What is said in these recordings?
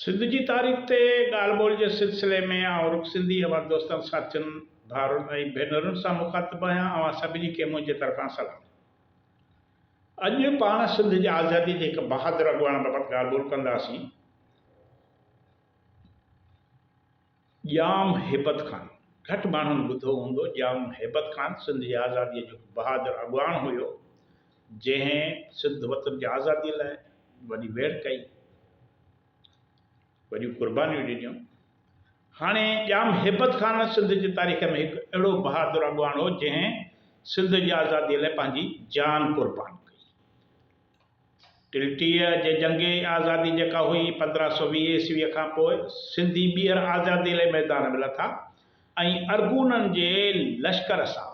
सिंध की तारीख़ ते ॻाल्हि ॿोल जे सिलसिले में और सिंधी हवा दोस्तनि साथियुनि भाउरनि ऐं भेनरुनि सां मुखातिबु आहियां। सभिनी खे मुंहिंजे तरफ़ां सलाम। अॼु पाण सिंध जी आज़ादी जे हिकु बहादुर अॻुवाण बाबति ॻाल्हि ॿोल कंदासीं। ॼाम हिबत ख़ान, घटि माण्हुनि ॿुधो हूंदो। ॼाम हिबत ख़ान सिंध जी आज़ादीअ जो बहादुर अॻुवाण हुयो, जंहिं सिंध वतन जी आज़ादीअ लाइ वॾी वेड़ कई, वॾियूं क़ुर्बानियूं ॾिनियूं। हाणे ॼाम हिबत ख़ान सिंध जी तारीख़ में हिकु अहिड़ो बहादुर अॻुवाण हो जंहिं सिंध जी आज़ादीअ लाइ पंहिंजी जान क़ुर्बान कई। टिलटीअ जे जंगे आज़ादी जेका हुई 1520 ईस्वीअ खां पोइ सिंधी ॿीहर आज़ादी लाइ मैदान में लथा ऐं अरगूननि जे लश्कर सां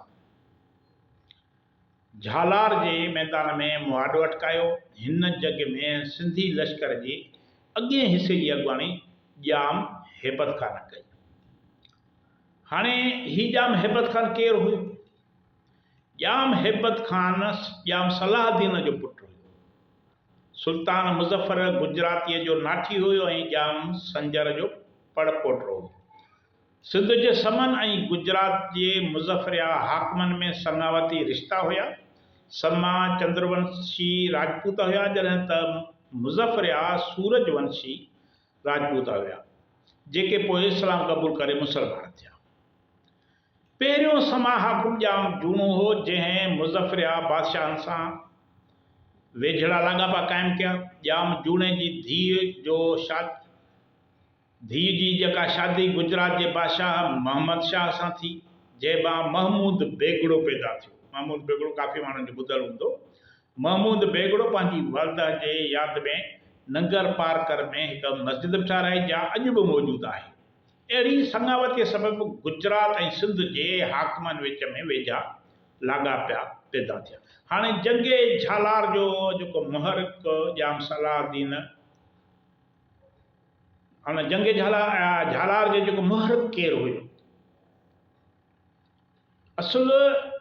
झालार जे मैदान में मुआदो अटकायो। हिन जंग में सिंधी लश्कर जी अॻिए हिसे जी अॻुवाणी ॼाम हिबत ख़ान कई। हाणे ही ॼाम हिबत ख़ान केरु हुयो? ॼाम हिबत ख़ान ॼाम सलाहदीन जो पुटु हुयो। सुल्तान मुज़फ़र गुजरातीअ जो नाठी हुयो ऐं ॼाम संजर जो पड़पोटो हो। सिंध जे समन ऐं गुजरात जे मुज़फ़रिया हाकमनि में सनावती रिश्ता हुया। समा चंद्रवंशी राजपूत हुया, जॾहिं त मुज़फ़रिया सूरजवंशी राजपूत हुया, जेके पोइ इस्लाम क़बूल करे मुसलमान थिया। पहिरियों समा हाकुम ॼाम जूनो हो, जंहिं मुज़फ़रिया बादशाहनि सां वेझड़ा लाॻापा क़ाइमु कया। ॼाम जूने जी धीअ जी जेका शादी गुजरात जे बादशाह मोहम्मद शाह सां थी, जंहिं मां महमूद बेगड़ो पैदा थियो। महमूद बेगड़ो काफ़ी माण्हुनि जो ॿुधल हूंदो। महमूद बेगड़ो पंहिंजी वालदा जे यादि में नंगर पारकर में हिकु मस्जिद बि ठाराई, जा अॼु बि मौजूदु आहे। अहिड़ी संगावतीअ सबबि गुजरात ऐं सिंध जे हाकमनि विच में वेझा लाॻापिया पैदा थिया। हाणे जंगे झालार जो जेको मुहरिक ॼाम सलाहदीन, हाणे जंगे झालार जो जेको मुहरिक केरु हुयो? असुल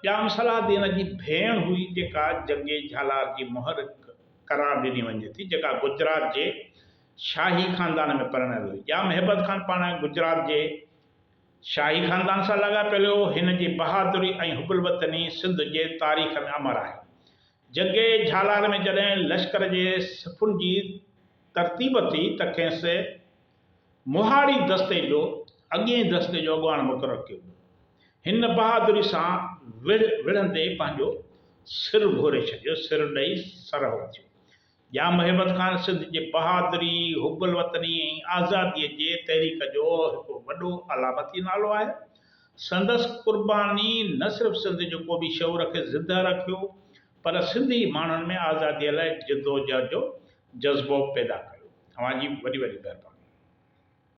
ॼाम सलाहदीन जी भेण हुई, जेका जंगे झालार जी मुहरिक करार ॾिनी वञे थी, जेका गुजरात जे शाही ख़ानदान में परिणियल हुई। ॼाम हिबत ख़ान पाण गुजरात जे शाही ख़ानदान सां लॻापियल हो। हिन जी बहादुरी ऐं हुबुल वतनी सिंध जे तारीख़ में अमर आहे। जंगे झालार में जॾहिं लश्कर जे सिफ़ुनि जी तरतीब थी त खेसि मुहाड़ी दस्ते जो अॻिए दस्ते जो अॻुवाण मुक़ररु कयो। हिन बहादुरी सां विढ़ंदे पंहिंजो सिर घोरे छॾियो, सिर ॾेई सरह थियो। ॼाम हिबत ख़ान सिंध जे बहादुरी, हुबुल वतनी ऐं आज़ादीअ जे तहरीक जो हिकु वॾो अलामती नालो आहे। संदसि क़ुर्बानी न सिर्फ़ु सिंध जो को बि शऊर खे ज़िंदा रखियो, पर सिंधी माण्हुनि में आज़ादीअ लाइ जिदोजहद जो जज़्बो पैदा कयो। तव्हांजी वॾी वॾी महिरबानी।